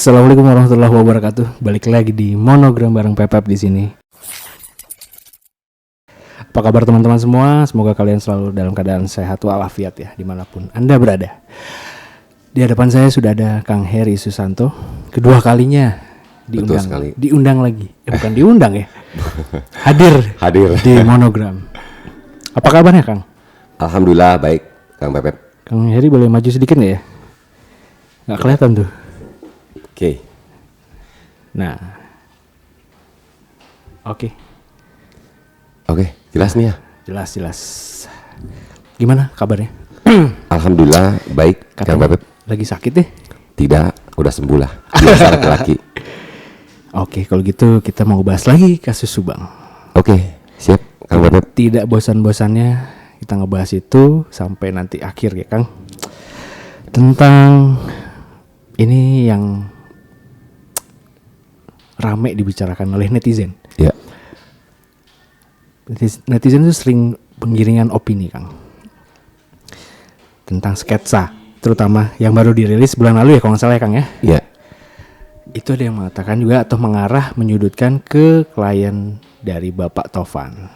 Assalamualaikum warahmatullahi wabarakatuh. Balik lagi di Monogram bareng Pepep di sini. Apa kabar teman-teman semua? Semoga kalian selalu dalam keadaan sehat walafiat ya, dimanapun Anda berada. Di hadapan saya sudah ada Kang Heri Susanto. Kedua kalinya diundang lagi. Bukan diundang ya. Hadir di Monogram. Apa kabarnya Kang? Alhamdulillah baik, Kang Pepep. Kang Heri boleh maju sedikit nggak ya? Nggak kelihatan tuh. Oke. Nah, oke, jelas nih ya. jelas. Gimana kabarnya? Alhamdulillah baik, Kang Katanya Pepep. lagi sakit deh. Tidak, udah sembuh lah. Biasa laki-laki. Oke, kalau gitu kita mau bahas lagi kasus Subang. Oke, siap, Kang Pepep. Tidak bosan-bosannya kita ngebahas itu sampai nanti akhir ya, Kang. Tentang ini yang rame dibicarakan oleh netizen. Ya. Netizen itu sering penggiringan opini, Kang, tentang sketsa, terutama yang baru dirilis bulan lalu ya kalau nggak salah ya, Kang ya. Ya. Itu ada yang mengatakan juga atau mengarah menyudutkan ke klien dari Bapak Tovan.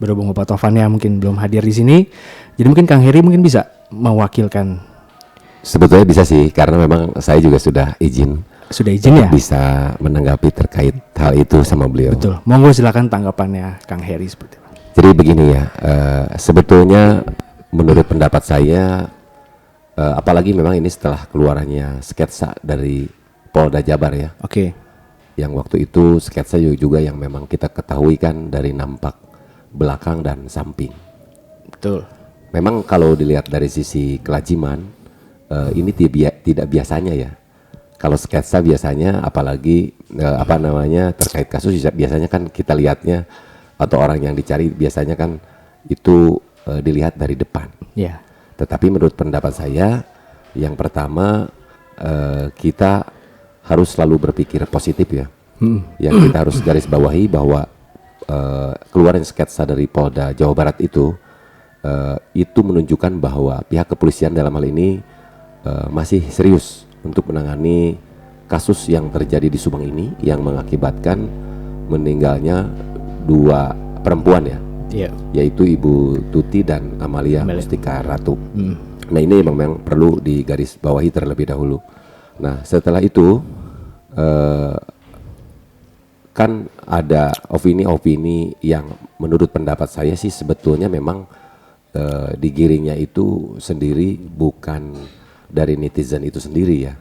Berhubung Bapak Tovan ya mungkin belum hadir di sini, jadi mungkin Kang Heri mungkin bisa mewakilkan. Sebetulnya bisa sih, karena memang saya juga sudah izin Ya? bisa menanggapi terkait hal itu sama beliau. Betul. Monggo silakan tanggapannya Kang Heri seperti apa. Jadi begini ya, sebetulnya menurut pendapat saya, apalagi memang ini setelah keluarannya sketsa dari Polda Jabar ya. Oke. Yang waktu itu sketsa juga yang memang kita ketahui kan dari nampak belakang dan samping. Betul. Memang kalau dilihat dari sisi kelajiman, ini tidak biasanya ya. Kalau sketsa biasanya apalagi terkait kasus biasanya kan kita lihatnya atau orang yang dicari biasanya kan itu dilihat dari depan. Ya. Tetapi menurut pendapat saya, yang pertama kita harus selalu berpikir positif ya. Yang kita harus garis bawahi bahwa keluaran sketsa dari Polda Jawa Barat itu menunjukkan bahwa pihak kepolisian dalam hal ini masih serius untuk menangani kasus yang terjadi di Subang ini yang mengakibatkan meninggalnya 2 perempuan ya. Yeah. Yaitu Ibu Tuti dan Amalia Mustika Ratu. Nah ini memang perlu digarisbawahi terlebih dahulu. Nah setelah itu kan ada opini-opini yang menurut pendapat saya sih sebetulnya memang digiringnya itu sendiri bukan dari netizen itu sendiri ya.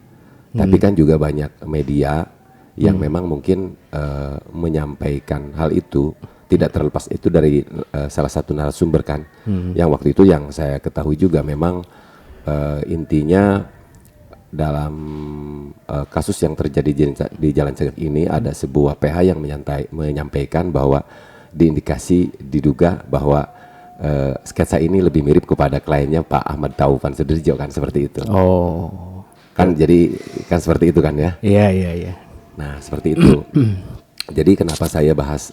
Tapi kan juga banyak media yang memang mungkin menyampaikan hal itu. Tidak terlepas itu dari salah satu narasumber kan, yang waktu itu yang saya ketahui juga memang intinya dalam kasus yang terjadi di Jalan Cegek ini ada sebuah PH yang menyampaikan bahwa diduga bahwa sketsa ini lebih mirip kepada kliennya Pak Ahmad Taufan Sudirjo kan, seperti itu. Oh. Kan jadi kan seperti itu kan ya. Iya. Nah seperti itu. Jadi kenapa saya bahas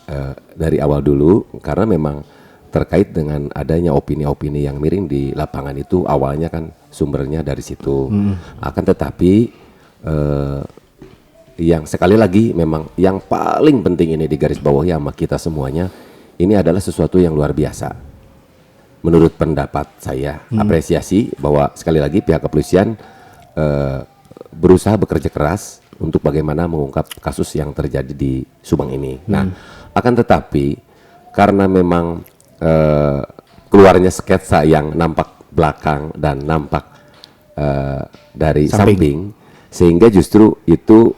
dari awal dulu, karena memang terkait dengan adanya opini-opini yang miring di lapangan itu awalnya kan sumbernya dari situ. Akan tetapi yang sekali lagi memang yang paling penting ini digarisbawahi sama kita semuanya, ini adalah sesuatu yang luar biasa. Menurut pendapat saya, apresiasi bahwa sekali lagi pihak kepolisian berusaha bekerja keras untuk bagaimana mengungkap kasus yang terjadi di Subang ini. Nah, akan tetapi karena memang keluarnya sketsa yang nampak belakang dan nampak dari samping, sehingga justru itu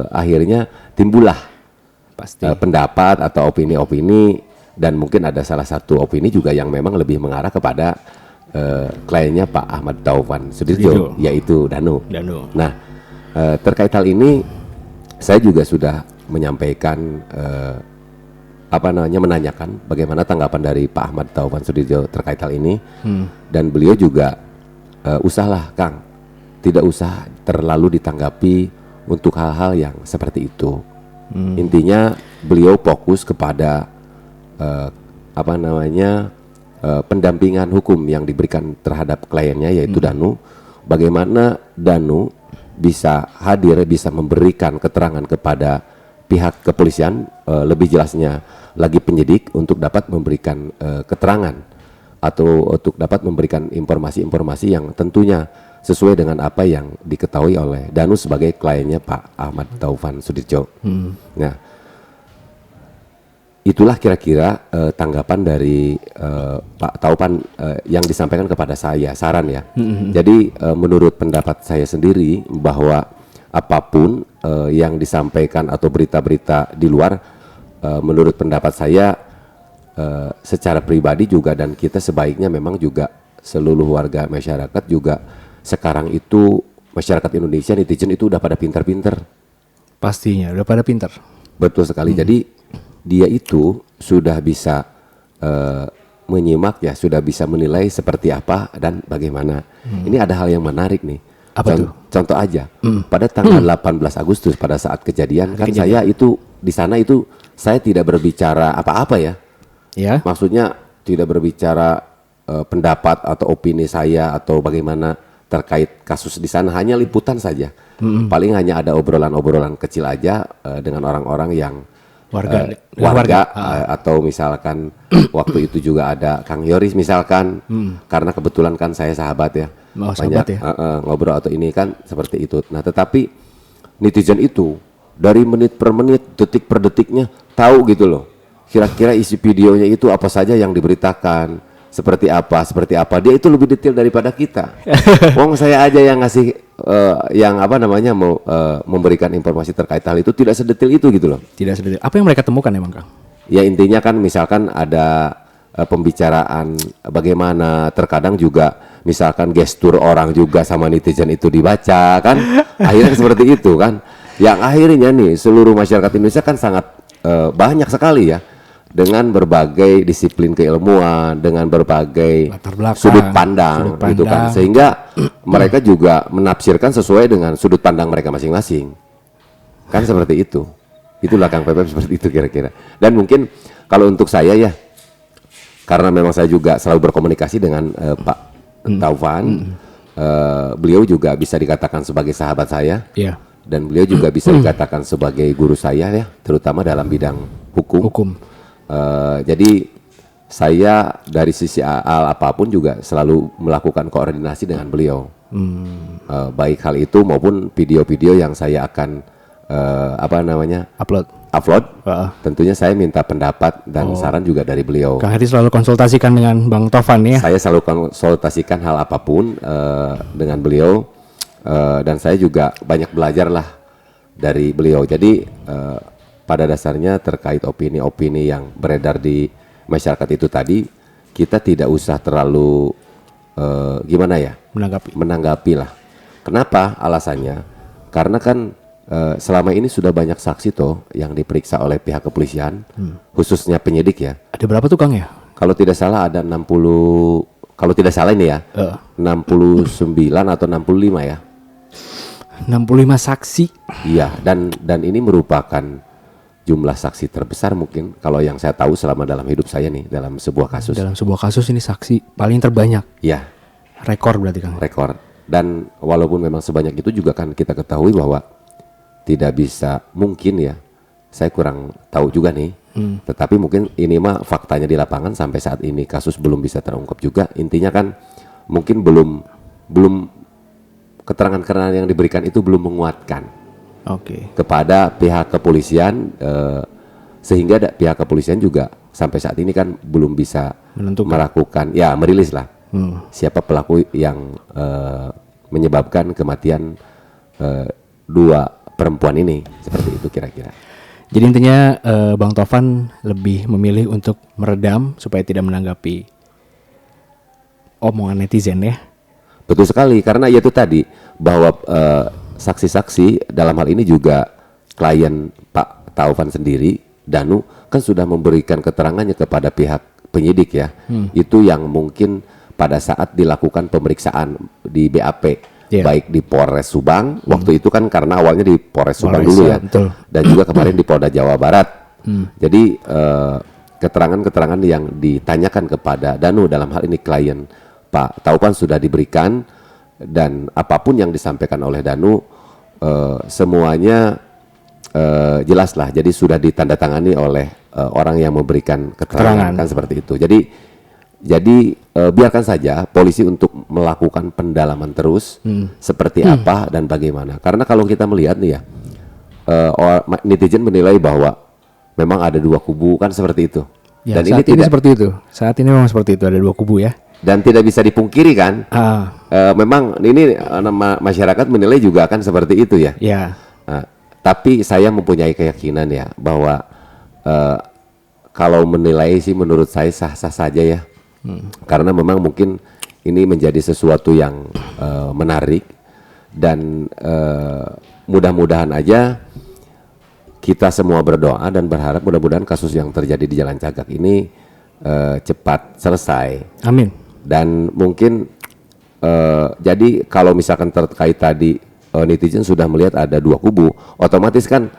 akhirnya timbullah pendapat atau opini-opini. Dan mungkin ada salah satu opini juga yang memang lebih mengarah kepada kliennya Pak Ahmad Taufan Sudirjo, yaitu Danu. Nah, terkait hal ini saya juga sudah menyampaikan menanyakan bagaimana tanggapan dari Pak Ahmad Taufan Sudirjo terkait hal ini. Dan beliau juga usahlah Kang, tidak usah terlalu ditanggapi untuk hal-hal yang seperti itu. Intinya beliau fokus kepada pendampingan hukum yang diberikan terhadap kliennya yaitu Danu. Bagaimana Danu bisa hadir, bisa memberikan keterangan kepada pihak kepolisian, lebih jelasnya lagi penyidik untuk dapat memberikan keterangan atau untuk dapat memberikan informasi-informasi yang tentunya sesuai dengan apa yang diketahui oleh Danu sebagai kliennya Pak Ahmad Taufan Suditjo. Nah, itulah kira-kira tanggapan dari Pak Taufan yang disampaikan kepada saya, saran ya. Jadi menurut pendapat saya sendiri bahwa apapun yang disampaikan atau berita-berita di luar, menurut pendapat saya secara pribadi juga, dan kita sebaiknya memang juga seluruh warga masyarakat juga sekarang itu masyarakat Indonesia, netizen itu udah pada pintar-pintar. Pastinya udah pada pintar. Betul sekali. Jadi dia itu sudah bisa menyimak ya, sudah bisa menilai seperti apa dan bagaimana. Ini ada hal yang menarik nih. Apa tuh? Contoh aja, pada tanggal 18 Agustus pada saat kejadian kan saya itu di sana itu saya tidak berbicara apa-apa ya. Ya. Maksudnya tidak berbicara pendapat atau opini saya atau bagaimana terkait kasus di sana, hanya liputan saja. Paling hanya ada obrolan-obrolan kecil aja dengan orang-orang yang warga. Atau misalkan waktu itu juga ada Kang Yoris misalkan, karena kebetulan kan saya sahabat ya, banyak ngobrol atau ini kan seperti itu. Nah tetapi netizen itu dari menit per menit, detik per detiknya tahu gitu loh, kira-kira isi videonya itu apa saja yang diberitakan, seperti apa, dia itu lebih detail daripada kita. Wong saya aja yang ngasih yang apa namanya mau memberikan informasi terkait hal itu tidak sedetil itu gitu loh. Tidak sedetil. Apa yang mereka temukan emang Kang? Ya intinya kan misalkan ada pembicaraan bagaimana, terkadang juga misalkan gestur orang juga sama netizen itu dibaca kan, akhirnya seperti itu kan. Yang akhirnya nih seluruh masyarakat Indonesia kan sangat banyak sekali ya, dengan berbagai disiplin keilmuan, dengan berbagai sudut pandang gitu kan, sehingga mereka juga menafsirkan sesuai dengan sudut pandang mereka masing-masing, kan seperti itu. Itulah Kang Pepep, seperti itu kira-kira. Dan mungkin kalau untuk saya ya, karena memang saya juga selalu berkomunikasi dengan Pak Taufan, beliau juga bisa dikatakan sebagai sahabat saya, dan beliau juga bisa dikatakan sebagai guru saya ya, terutama dalam bidang hukum. Jadi saya dari sisi apapun juga selalu melakukan koordinasi dengan beliau, baik hal itu maupun video-video yang saya akan upload. Tentunya saya minta pendapat dan saran juga dari beliau. Kang Heri selalu konsultasikan dengan Bang Taufan ya? Saya selalu konsultasikan hal apapun dengan beliau, dan saya juga banyak belajar lah dari beliau. Jadi pada dasarnya terkait opini-opini yang beredar di masyarakat itu tadi, kita tidak usah terlalu menanggapi lah. Kenapa? Alasannya karena kan selama ini sudah banyak saksi toh yang diperiksa oleh pihak kepolisian, khususnya penyidik ya. Ada berapa tuh Kang ya? Kalau tidak salah ada 60, kalau tidak salah ini ya, 69 atau 65 ya. 65 saksi. Iya, dan ini merupakan jumlah saksi terbesar mungkin kalau yang saya tahu selama dalam hidup saya nih, dalam sebuah kasus. Dalam sebuah kasus ini saksi paling terbanyak. Iya. Rekor berarti Kang. Rekor. Dan walaupun memang sebanyak itu juga kan kita ketahui bahwa tidak bisa, mungkin ya, saya kurang tahu juga nih. Tetapi mungkin ini mah faktanya di lapangan sampai saat ini kasus belum bisa terungkap juga. Intinya kan mungkin belum keterangan-keterangan yang diberikan itu belum menguatkan kepada pihak kepolisian, sehingga pihak kepolisian juga sampai saat ini kan belum bisa melakukan, ya merilis lah siapa pelaku yang menyebabkan kematian dua perempuan ini, seperti itu kira-kira. Jadi intinya Bang Taufan lebih memilih untuk meredam supaya tidak menanggapi omongan netizen ya. Betul sekali, karena itu tadi bahwa saksi-saksi dalam hal ini juga klien Pak Taufan sendiri, Danu, kan sudah memberikan keterangannya kepada pihak penyidik ya. Itu yang mungkin pada saat dilakukan pemeriksaan di BAP, baik di Polres Subang, waktu itu kan karena awalnya di Polres Subang dulu ya, dan juga kemarin di Polda Jawa Barat. Jadi keterangan-keterangan yang ditanyakan kepada Danu, dalam hal ini klien Pak Taufan, sudah diberikan, dan apapun yang disampaikan oleh Danu semuanya jelas lah. Jadi sudah ditandatangani oleh orang yang memberikan keterangan kan seperti itu. Jadi biarkan saja polisi untuk melakukan pendalaman terus seperti apa dan bagaimana. Karena kalau kita melihat nih ya, netizen menilai bahwa memang ada dua kubu kan seperti itu. Ya, dan ini seperti itu. Saat ini memang seperti itu, ada dua kubu ya. Dan tidak bisa dipungkiri kan, memang ini masyarakat menilai juga akan seperti itu ya. Ya. Tapi saya mempunyai keyakinan ya bahwa kalau menilai sih menurut saya sah-sah saja ya. Karena memang mungkin ini menjadi sesuatu yang menarik dan mudah-mudahan aja kita semua berdoa dan berharap mudah-mudahan kasus yang terjadi di Jalan Cagak ini cepat selesai. Amin. Dan mungkin jadi kalau misalkan terkait tadi netizen sudah melihat ada dua kubu, otomatis kan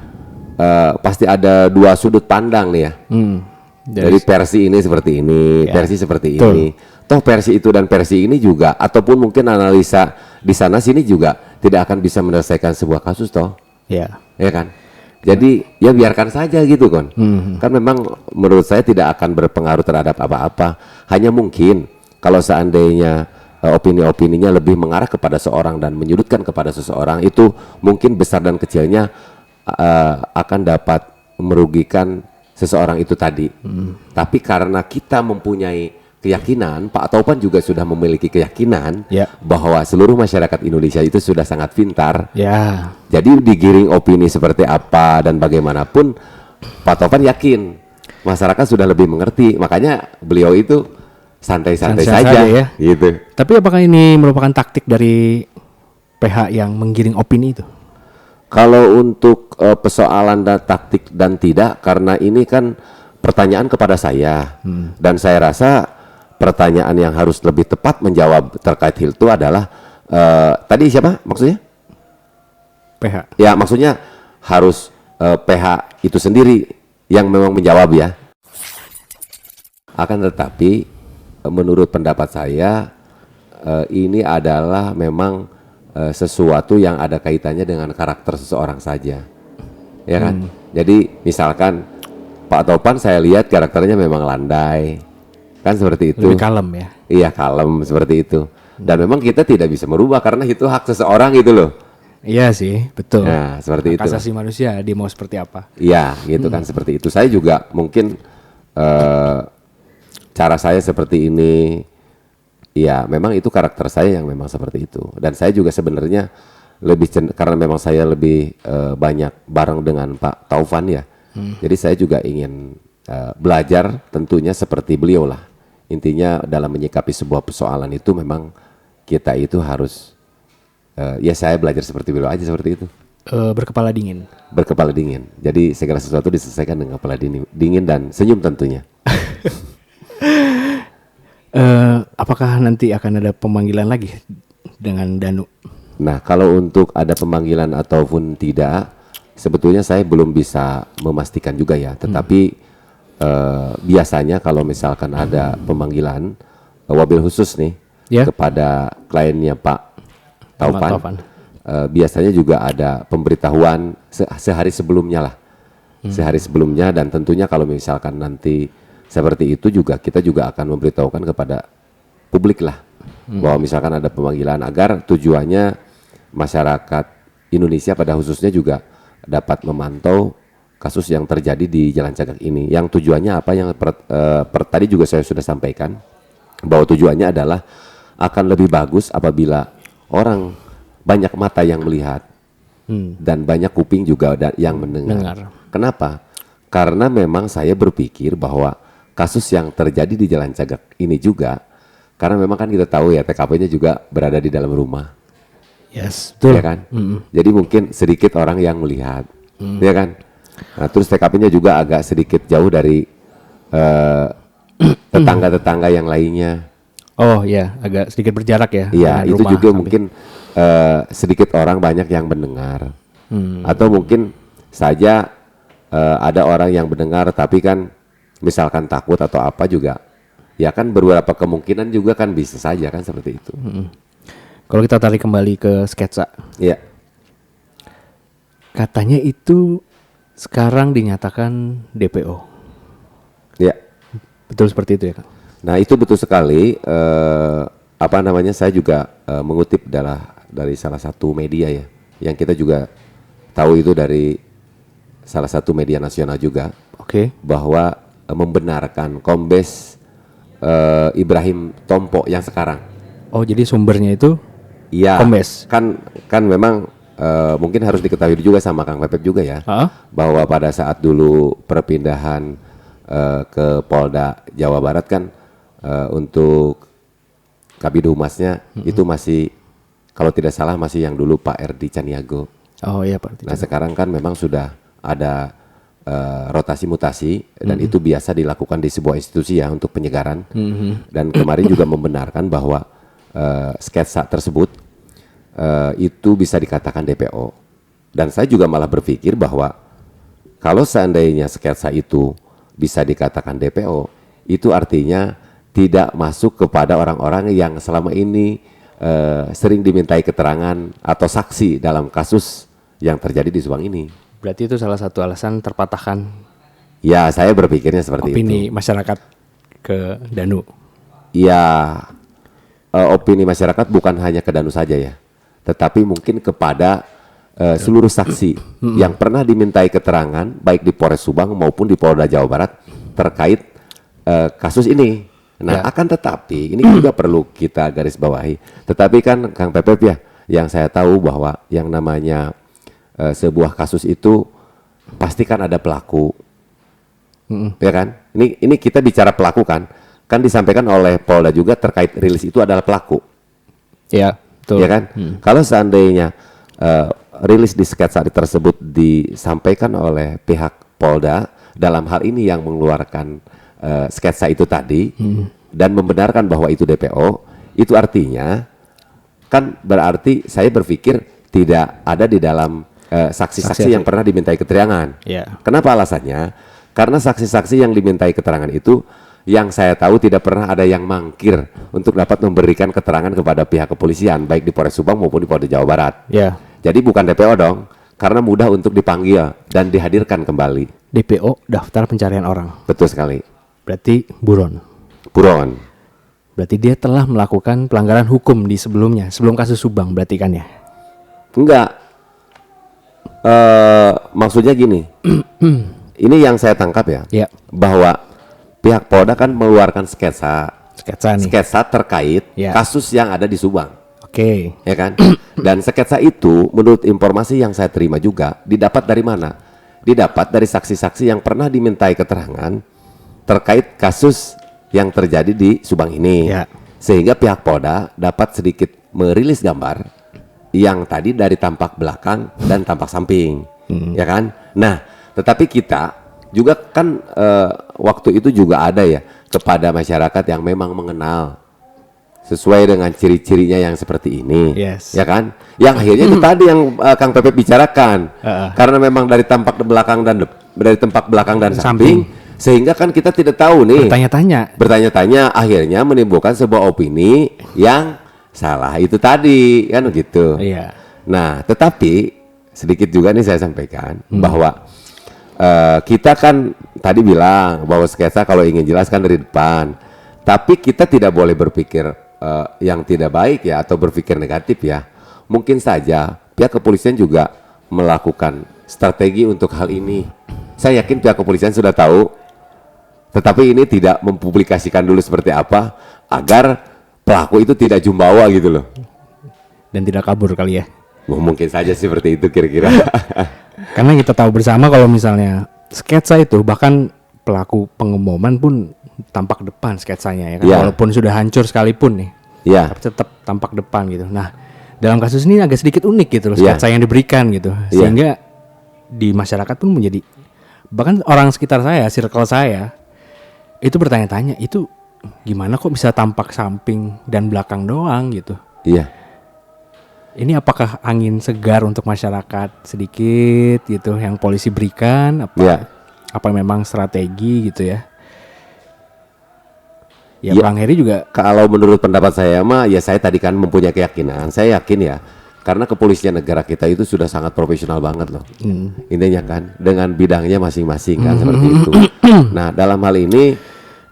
pasti ada dua sudut pandang nih ya. Dari versi ini seperti ini, versi seperti ini. Toh versi itu dan versi ini juga, ataupun mungkin analisa di sana sini juga tidak akan bisa menyelesaikan sebuah kasus toh. Ya kan. Jadi ya biarkan saja gitu kan. Kan memang menurut saya tidak akan berpengaruh terhadap apa-apa. Hanya mungkin kalau seandainya opini-opininya lebih mengarah kepada seorang dan menyudutkan kepada seseorang, itu mungkin besar dan kecilnya akan dapat merugikan seseorang itu tadi. Tapi karena kita mempunyai keyakinan, Pak Taufan juga sudah memiliki keyakinan bahwa seluruh masyarakat Indonesia itu sudah sangat pintar. Jadi digiring opini seperti apa dan bagaimanapun, Pak Taufan yakin masyarakat sudah lebih mengerti. Makanya beliau itu santai-santai saja ya. Gitu. Tapi apakah ini merupakan taktik dari PH yang menggiring opini itu? Kalau untuk persoalan dan taktik dan tidak, karena ini kan pertanyaan kepada saya, dan saya rasa pertanyaan yang harus lebih tepat menjawab terkait hal itu adalah tadi siapa maksudnya? PH. Ya maksudnya harus PH itu sendiri yang memang menjawab ya. Akan tetapi menurut pendapat saya ini adalah memang sesuatu yang ada kaitannya dengan karakter seseorang saja, ya kan? Jadi misalkan Pak Taufan saya lihat karakternya memang landai, kan seperti itu. Lebih kalem ya? Iya kalem seperti itu. Dan memang kita tidak bisa merubah karena itu hak seseorang gitu loh. Iya sih, betul. Nah seperti itu. Hak asasi manusia, dia mau seperti apa? Iya gitu kan seperti itu. Saya juga mungkin cara saya seperti ini. Ya memang itu karakter saya yang memang seperti itu. Dan saya juga sebenarnya lebih karena memang saya lebih banyak bareng dengan Pak Taufan ya. Jadi saya juga ingin belajar tentunya seperti beliau lah. Intinya dalam menyikapi sebuah persoalan itu memang kita itu harus ya saya belajar seperti beliau aja seperti itu. Berkepala dingin. Berkepala dingin. Jadi segala sesuatu diselesaikan dengan kepala dingin dan senyum tentunya. Apakah nanti akan ada pemanggilan lagi dengan Danu? Nah, kalau untuk ada pemanggilan ataupun tidak, sebetulnya saya belum bisa memastikan juga ya. Tetapi biasanya kalau misalkan ada pemanggilan wabil khusus nih kepada kliennya Pak Taufan, biasanya juga ada pemberitahuan sehari sebelumnya lah, sehari sebelumnya. Dan tentunya kalau misalkan nanti seperti itu juga kita juga akan memberitahukan kepada publik lah bahwa misalkan ada pemanggilan agar tujuannya masyarakat Indonesia pada khususnya juga dapat memantau kasus yang terjadi di Jalan Cagak ini. Yang tujuannya apa yang tadi juga saya sudah sampaikan bahwa tujuannya adalah akan lebih bagus apabila orang banyak mata yang melihat dan banyak kuping juga yang mendengar. Kenapa? Karena memang saya berpikir bahwa kasus yang terjadi di Jalan Cagak ini juga, karena memang kan kita tahu ya TKP-nya juga berada di dalam rumah. Yes, betul. Ya kan? Jadi mungkin sedikit orang yang melihat, ya kan? Nah, terus TKP-nya juga agak sedikit jauh dari tetangga-tetangga yang lainnya. Oh ya, agak sedikit berjarak ya. Iya, itu juga mungkin sedikit orang banyak yang mendengar. Atau mungkin saja ada orang yang mendengar tapi kan misalkan takut atau apa juga, ya kan beberapa kemungkinan juga kan bisa saja kan seperti itu. Kalau kita tarik kembali ke sketsa, ya, Katanya itu sekarang dinyatakan DPO. Ya. Betul seperti itu ya, Kang? Nah, itu betul sekali. Apa namanya? Saya juga mengutip dari salah satu media ya, yang kita juga tahu itu dari salah satu media nasional juga. Oke. Bahwa membenarkan Kombes Ibrahim Tompo yang sekarang. Oh, jadi sumbernya itu Iya. Kombes. Kan memang mungkin harus diketahui juga sama Kang Pepep juga ya, bahwa pada saat dulu perpindahan ke Polda Jawa Barat kan untuk Kabid Humasnya itu masih, kalau tidak salah masih yang dulu Pak Erdi Caniago. Oh iya Pak. Nah sekarang kan memang sudah ada rotasi mutasi dan itu biasa dilakukan di sebuah institusi ya untuk penyegaran. Dan kemarin juga membenarkan bahwa sketsa tersebut itu bisa dikatakan DPO. Dan saya juga malah berpikir bahwa kalau seandainya sketsa itu bisa dikatakan DPO, itu artinya tidak masuk kepada orang-orang yang selama ini sering dimintai keterangan atau saksi dalam kasus yang terjadi di Subang ini. Berarti itu salah satu alasan terpatahkan. Ya, saya berpikirnya seperti opini itu. Masyarakat ke Danu. Ya, opini masyarakat bukan hanya ke Danu saja ya, tetapi mungkin kepada seluruh saksi yang pernah dimintai keterangan baik di Polres Subang maupun di Polda Jawa Barat terkait kasus ini. Nah, akan tetapi ini juga perlu kita garis bawahi. Tetapi kan Kang Pepep ya, yang saya tahu bahwa yang namanya sebuah kasus itu pasti kan ada pelaku, ya kan? Ini kita bicara pelaku kan disampaikan oleh Polda juga terkait rilis itu adalah pelaku. Ya, betul. Ya kan? Kalau seandainya rilis di sketsa tersebut disampaikan oleh pihak Polda dalam hal ini yang mengeluarkan sketsa itu tadi dan membenarkan bahwa itu DPO, itu artinya kan berarti saya berpikir tidak ada di dalam saksi-saksi yang pernah dimintai keterangan. Kenapa alasannya? Karena saksi-saksi yang dimintai keterangan itu yang saya tahu tidak pernah ada yang mangkir untuk dapat memberikan keterangan kepada pihak kepolisian baik di Polres Subang maupun di Polda Jawa Barat. Jadi bukan DPO dong, karena mudah untuk dipanggil dan dihadirkan kembali. DPO, daftar pencarian orang. Betul sekali. Berarti buron. Buron. Berarti dia telah melakukan pelanggaran hukum di sebelumnya, sebelum kasus Subang berarti kan ya? Enggak. Maksudnya gini. Ini yang saya tangkap ya. Bahwa pihak Polda kan mengeluarkan sketsa terkait kasus yang ada di Subang. Ya kan? Dan sketsa itu menurut informasi yang saya terima juga didapat dari mana? Didapat dari saksi-saksi yang pernah dimintai keterangan terkait kasus yang terjadi di Subang ini. Sehingga pihak Polda dapat sedikit merilis gambar yang tadi dari tampak belakang dan tampak samping. Ya kan? Nah, tetapi kita juga kan waktu itu juga ada ya kepada masyarakat yang memang mengenal sesuai dengan ciri-cirinya yang seperti ini, ya kan? Yang akhirnya itu tadi yang Kang Pepep bicarakan, karena memang dari tampak belakang dan samping, sehingga kan kita tidak tahu nih. Bertanya-tanya, akhirnya menimbulkan sebuah opini yang salah itu tadi, kan begitu. Nah, tetapi sedikit juga nih saya sampaikan bahwa kita kan tadi bilang bahwa sketsa kalau ingin jelaskan dari depan, tapi kita tidak boleh berpikir yang tidak baik ya atau berpikir negatif ya. Mungkin saja pihak kepolisian juga melakukan strategi untuk hal ini. Saya yakin pihak kepolisian sudah tahu, tetapi ini tidak mempublikasikan dulu seperti apa agar pelaku itu tidak jumbawa gitu loh. Dan tidak kabur kali ya. Mungkin saja seperti itu kira-kira. Karena kita tahu bersama kalau misalnya sketsa itu bahkan pelaku pengeboman pun tampak depan sketsanya ya kan, walaupun sudah hancur sekalipun nih, tapi tetap tampak depan gitu. Nah, dalam kasus ini agak sedikit unik gitu loh sketsa yang diberikan gitu, sehingga di masyarakat pun menjadi, bahkan orang sekitar saya, circle saya itu bertanya-tanya, itu gimana kok bisa tampak samping dan belakang doang gitu. Ini apakah angin segar untuk masyarakat sedikit gitu yang polisi berikan, apa memang strategi gitu ya? Bang Heri juga. Kalau menurut pendapat saya mah ya, saya tadi kan mempunyai keyakinan. Saya yakin ya Karena kepolisian negara kita itu sudah sangat profesional banget loh. Intinya kan dengan bidangnya masing-masing kan seperti itu. Nah, dalam hal ini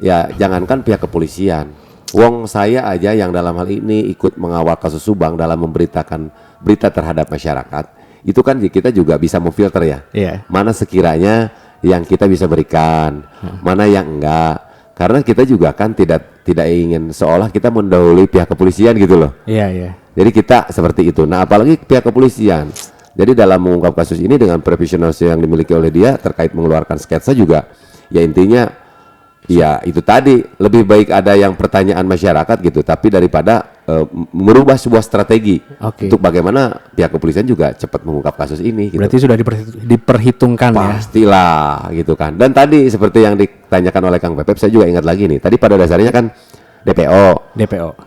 ya jangankan pihak kepolisian. Wong saya aja yang dalam hal ini ikut mengawal kasus Subang dalam memberitakan berita terhadap masyarakat. Itu kan kita juga bisa memfilter ya. Iya. Mana sekiranya yang kita bisa berikan, mana yang enggak. Karena kita juga kan tidak ingin seolah kita mendahului pihak kepolisian gitu loh. Iya, iya. Jadi kita seperti itu. Nah, apalagi pihak kepolisian. Jadi dalam mengungkap kasus ini dengan profesionalisme yang dimiliki oleh dia terkait mengeluarkan sketsa juga, ya intinya ya itu tadi, lebih baik ada yang pertanyaan masyarakat gitu, tapi daripada merubah sebuah strategi untuk bagaimana pihak kepolisian juga cepat mengungkap kasus ini gitu. Berarti sudah diperhitungkan ya. Pastilah gitu kan. Dan tadi seperti yang ditanyakan oleh Kang Pepep, saya juga ingat lagi nih. Tadi pada dasarnya kan DPO.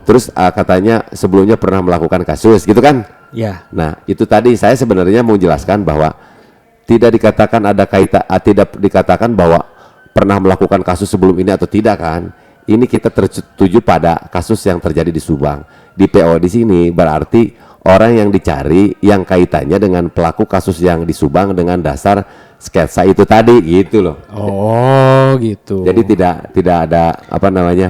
Terus katanya sebelumnya pernah melakukan kasus gitu kan? Ya. Nah, itu tadi saya sebenarnya mau jelaskan bahwa tidak dikatakan ada kaitan, tidak dikatakan bahwa pernah melakukan kasus sebelum ini atau tidak kan? Ini kita tertuju pada kasus yang terjadi di Subang. DPO di sini berarti orang yang dicari yang kaitannya dengan pelaku kasus yang di Subang dengan dasar sketsa itu tadi gitu loh. Oh, gitu. Jadi tidak ada apa namanya?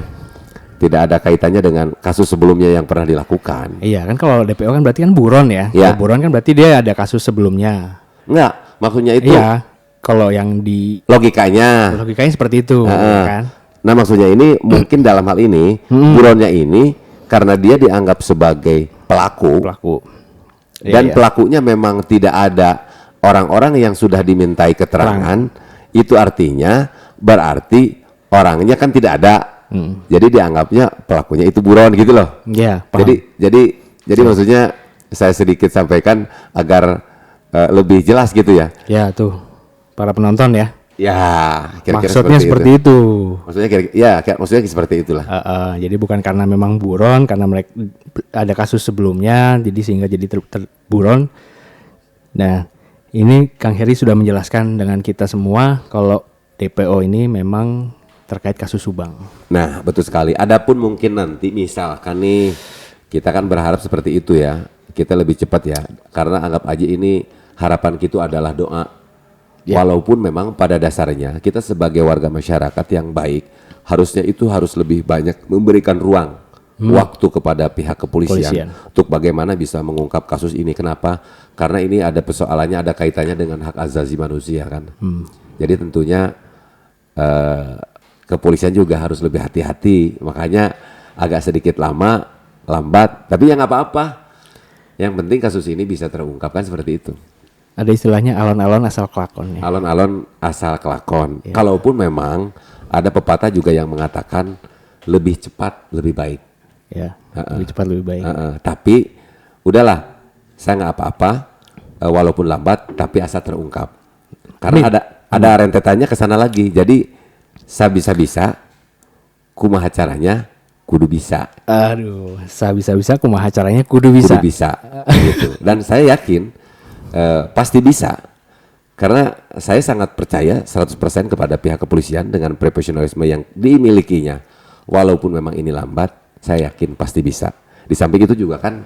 Tidak ada kaitannya dengan kasus sebelumnya yang pernah dilakukan. Iya kan, kalau DPO kan berarti kan buron ya. Ya. Kalau buron kan berarti dia ada kasus sebelumnya. Enggak, maksudnya itu. Iya. Kalau yang di logikanya seperti itu, kan? Nah, maksudnya ini mungkin dalam hal ini buronnya ini karena dia dianggap sebagai pelaku. Dan pelakunya memang tidak ada orang-orang yang sudah dimintai keterangan. Itu artinya berarti orangnya kan tidak ada. Jadi dianggapnya pelakunya itu buron gitu loh. Iya, paham. Jadi maksudnya saya sedikit sampaikan agar lebih jelas gitu ya. Ya, tuh para penonton ya. Ya, kira-kira maksudnya seperti itu. Maksudnya seperti itulah. Jadi bukan karena memang buron, karena mereka ada kasus sebelumnya, jadi sehingga jadi buron. Nah, ini Kang Heri sudah menjelaskan dengan kita semua kalau DPO ini memang terkait kasus Subang. Nah, betul sekali. Adapun mungkin nanti misalkan nih kita kan berharap seperti itu ya. Kita lebih cepat ya. Karena anggap aja ini harapan kita adalah doa. Ya. Walaupun memang pada dasarnya kita sebagai warga masyarakat yang baik harusnya itu harus lebih banyak memberikan ruang waktu kepada pihak kepolisian untuk bagaimana bisa mengungkap kasus ini. Kenapa? Karena ini ada persoalannya, ada kaitannya dengan hak asasi manusia kan. Jadi tentunya kepolisian juga harus lebih hati-hati. Makanya agak sedikit lambat, tapi ya nggak apa-apa. Yang penting kasus ini bisa terungkapkan seperti itu. Ada istilahnya alon-alon asal kelakon ya. Alon-alon asal kelakon. Ya. Kalaupun memang ada pepatah juga yang mengatakan lebih cepat lebih baik. Ya, lebih cepat lebih baik. Tapi udahlah, saya nggak apa-apa, walaupun lambat, tapi asal terungkap. Karena ada rentetannya ke sana lagi. Jadi sabisa-bisa, kumaha caranya, kudu bisa. Aduh, sabisa-bisa kumaha caranya kudu bisa. Kudu bisa, gitu. Dan saya yakin pasti bisa. Karena saya sangat percaya 100% kepada pihak kepolisian dengan profesionalisme yang dimilikinya. Walaupun memang ini lambat, saya yakin pasti bisa. Di samping itu juga kan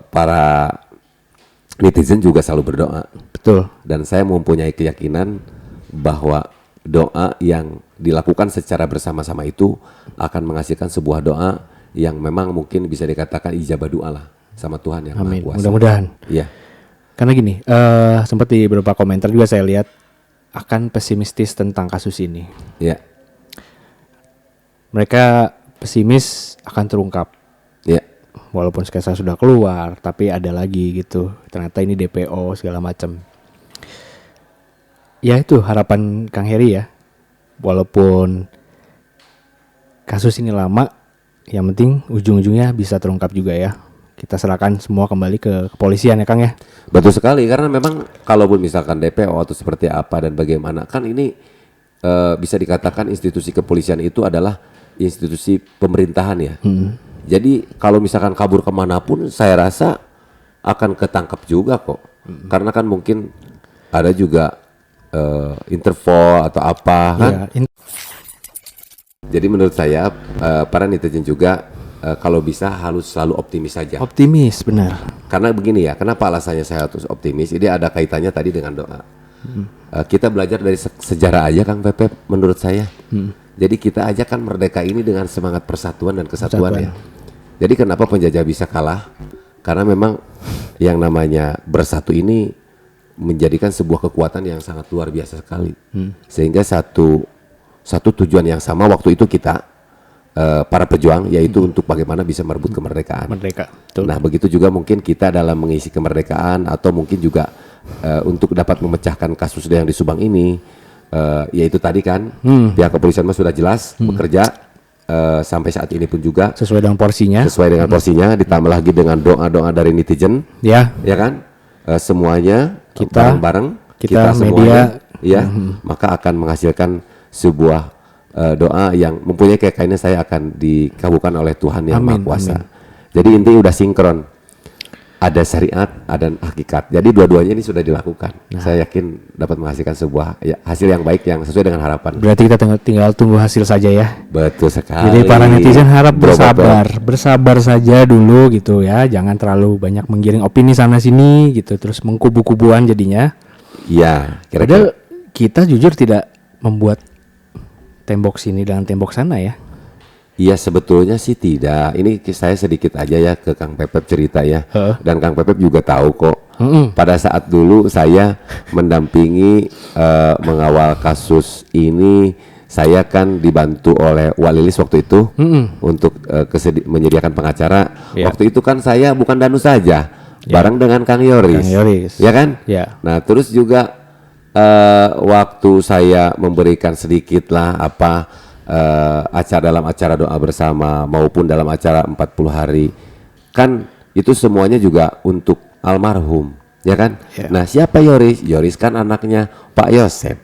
para netizen juga selalu berdoa. Betul. Dan saya mempunyai keyakinan bahwa doa yang dilakukan secara bersama-sama itu akan menghasilkan sebuah doa yang memang mungkin bisa dikatakan ijabah doa lah sama Tuhan yang Maha Kuasa. Mudah-mudahan. Iya. Karena gini, sempat di beberapa komentar juga saya lihat akan pesimistis tentang kasus ini. Iya. Mereka pesimis akan terungkap. Iya. Walaupun sketsa sudah keluar, tapi ada lagi gitu. Ternyata ini DPO segala macam. Ya itu harapan Kang Heri ya. Walaupun kasus ini lama, yang penting ujung-ujungnya bisa terungkap juga ya. Kita serahkan semua kembali ke kepolisian ya Kang ya. Betul sekali, karena memang kalaupun misalkan DPO atau seperti apa dan bagaimana, kan ini bisa dikatakan institusi kepolisian itu adalah institusi pemerintahan ya. Jadi kalau misalkan kabur kemanapun saya rasa akan ketangkap juga kok. Karena kan mungkin ada juga Interpol atau apa kan. Jadi menurut saya para netizen juga kalau bisa harus selalu optimis saja. Optimis, benar. Karena begini ya, kenapa alasannya saya harus optimis? Ini ada kaitannya tadi dengan doa. Kita belajar dari sejarah aja Kang Pepep menurut saya. Jadi kita aja kan merdeka ini dengan semangat persatuan dan kesatuan ya. Jadi kenapa penjajah bisa kalah? Karena memang yang namanya bersatu ini menjadikan sebuah kekuatan yang sangat luar biasa sekali. Sehingga satu tujuan yang sama waktu itu kita para pejuang, yaitu untuk bagaimana bisa merebut kemerdekaan. Merdeka. Betul. Nah, begitu juga mungkin kita dalam mengisi kemerdekaan atau mungkin juga untuk dapat memecahkan kasus yang di Subang ini, yaitu tadi kan pihak kepolisian mah sudah jelas bekerja sampai saat ini pun juga Sesuai dengan porsinya. Ditambah lagi dengan doa-doa dari netizen, ya kan, semuanya Kita bareng-bareng kita semuanya, media, ya, maka akan menghasilkan sebuah doa yang mempunyai kekayaan saya akan dikabulkan oleh Tuhan yang Maha Kuasa. Jadi intinya udah sinkron, ada syariat, ada hakikat. Jadi dua-duanya ini sudah dilakukan. Saya yakin dapat menghasilkan sebuah hasil yang baik yang sesuai dengan harapan. Berarti kita tinggal tunggu hasil saja ya. Betul sekali. Jadi para netizen harap bersabar saja dulu gitu ya. Jangan terlalu banyak menggiring opini sana sini gitu, terus mengkubu-kubuan jadinya. Iya. Padahal kita jujur tidak membuat tembok sini dengan tembok sana ya. Iya sebetulnya sih tidak. Ini saya sedikit aja ya ke Kang Pepep cerita ya. Dan Kang Pepep juga tahu kok. Pada saat dulu saya mendampingi mengawal kasus ini, saya kan dibantu oleh Walilis waktu itu untuk menyediakan pengacara. Waktu itu kan saya bukan Danu saja, bareng dengan Kang Yoris. Ya kan? Ya. Nah terus juga waktu saya memberikan sedikit lah dalam acara doa bersama maupun dalam acara 40 hari kan itu semuanya juga untuk almarhum, ya kan? Nah siapa Yoris? Yoris kan anaknya Pak Yosep,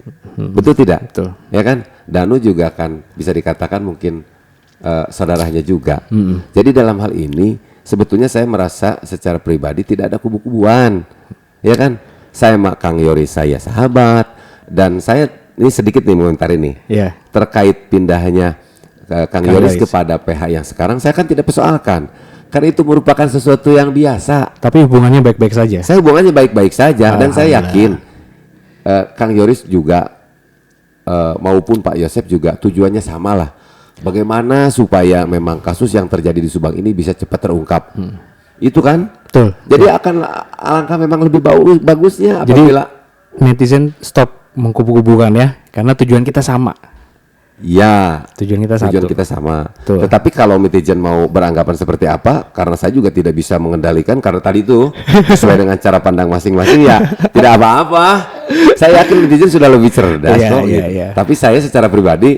betul tidak? Betul. Ya kan? Danu juga kan bisa dikatakan mungkin saudaranya juga. Jadi dalam hal ini sebetulnya saya merasa secara pribadi tidak ada kubu-kubuan, ya kan? Saya sama Kang Yoris saya sahabat, dan saya ini sedikit nih komentari nih terkait pindahnya Kang Yoris kepada PH yang sekarang, saya kan tidak persoalkan karena itu merupakan sesuatu yang biasa. Tapi hubungannya baik-baik saja. Saya hubungannya baik-baik saja dan saya yakin Kang Yoris juga maupun Pak Yosep juga tujuannya sama lah. Bagaimana supaya memang kasus yang terjadi di Subang ini bisa cepat terungkap. Itu kan? Betul. Jadi akan alangkah memang lebih bagusnya apabila netizen stop mengkubu-kubukan ya, karena tujuan kita sama. Ya, tujuan kita sama. Betul. Tetapi kalau netizen mau beranggapan seperti apa, karena saya juga tidak bisa mengendalikan karena tadi itu sesuai dengan cara pandang masing-masing ya, tidak apa-apa. Saya yakin netizen sudah lebih cerdas kok. Gitu. Tapi saya secara pribadi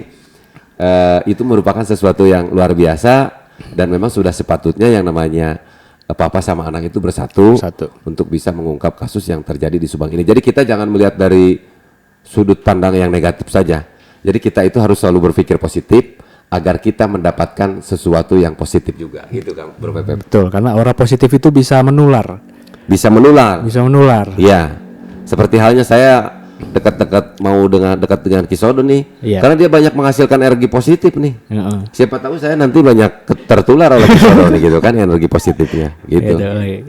itu merupakan sesuatu yang luar biasa dan memang sudah sepatutnya yang namanya papa sama anak itu bersatu untuk bisa mengungkap kasus yang terjadi di Subang ini. Jadi kita jangan melihat dari sudut pandang yang negatif saja. Jadi kita itu harus selalu berpikir positif agar kita mendapatkan sesuatu yang positif juga. Gitu Kang Bro Pepep. Betul, karena aura positif itu bisa menular. Bisa menular. Iya. Seperti halnya saya dekat dengan Kisodo nih, karena dia banyak menghasilkan energi positif nih. Siapa tahu saya nanti banyak tertular oleh Kisodo nih gitu kan, energi positifnya gitu.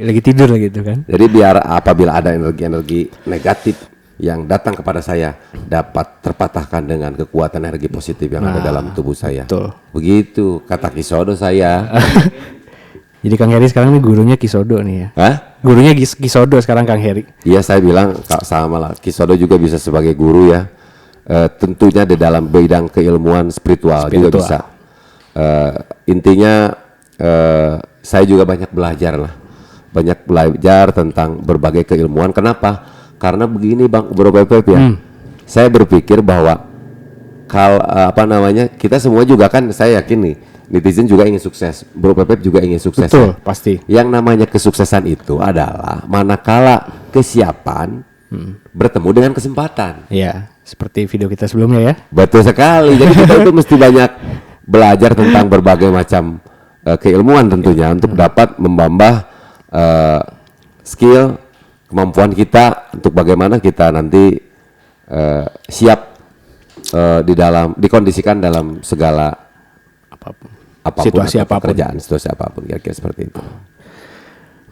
Lagi tidur gitu kan. Jadi biar apabila ada energi negatif yang datang kepada saya dapat terpatahkan dengan kekuatan energi positif yang ada dalam tubuh saya. Betul. Begitu kata Kisodo saya. Jadi Kang Heri sekarang nih gurunya Kisodo nih ya. Gurunya Kisodo sekarang Kang Heri. Iya saya bilang sama lah. Kisodo juga bisa sebagai guru ya. Tentunya di dalam bidang keilmuan spiritual juga bisa. Intinya saya juga banyak belajar lah. Banyak belajar tentang berbagai keilmuan. Kenapa? Karena begini Bang Bro Pepep ya. Saya berpikir bahwa kita semua juga kan, saya yakin nih netizen juga ingin sukses, Bro Pepep juga ingin sukses. Betul, ya? pasti. Yang namanya kesuksesan itu adalah manakala kesiapan bertemu dengan kesempatan. Iya, seperti video kita sebelumnya ya. Betul sekali. Jadi kita itu mesti banyak belajar tentang berbagai macam keilmuan tentunya untuk dapat membambah skill, kemampuan kita untuk bagaimana kita nanti siap dikondisikan dalam segala apapun, situasi atau apapun. pekerjaan, situasi apapun, kira-kira seperti itu.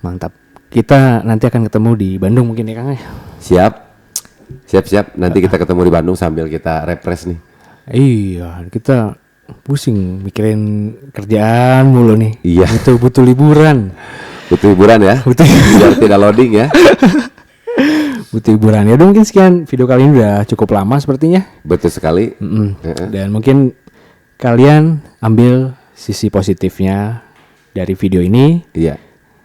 Mantap. Kita nanti akan ketemu di Bandung mungkin ya Kang ya. Siap. Nanti kita ketemu di Bandung sambil kita refresh nih. Iya, kita pusing mikirin kerjaan mulu nih. Iya. Butuh liburan. Butuh hiburan ya. Biar tidak loading ya. Butuh hiburan. Ya udah, mungkin sekian video kali ini udah cukup lama sepertinya. Betul sekali. Dan mungkin kalian ambil sisi positifnya dari video ini. Iya.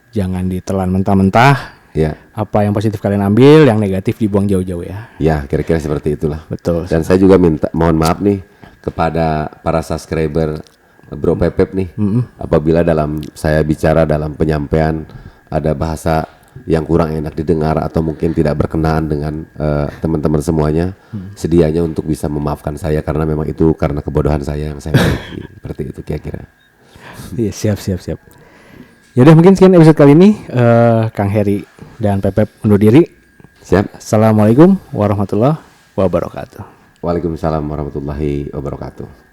Jangan ditelan mentah-mentah. Iya. Apa yang positif kalian ambil, yang negatif dibuang jauh-jauh ya. Ya, kira-kira seperti itulah. Betul. Dan saya juga mohon maaf nih kepada para subscriber Bro Pepep nih. Apabila saya bicara dalam penyampaian ada bahasa yang kurang enak didengar atau mungkin tidak berkenaan dengan teman-teman semuanya, sedianya untuk bisa memaafkan saya karena memang itu karena kebodohan saya yang saya miliki. Seperti itu kira-kira. Iya, siap. Ya udah, mungkin sekian episode kali ini. Kang Heri dan Pepep undur diri. Siap. Assalamualaikum warahmatullahi wabarakatuh. Waalaikumsalam warahmatullahi wabarakatuh.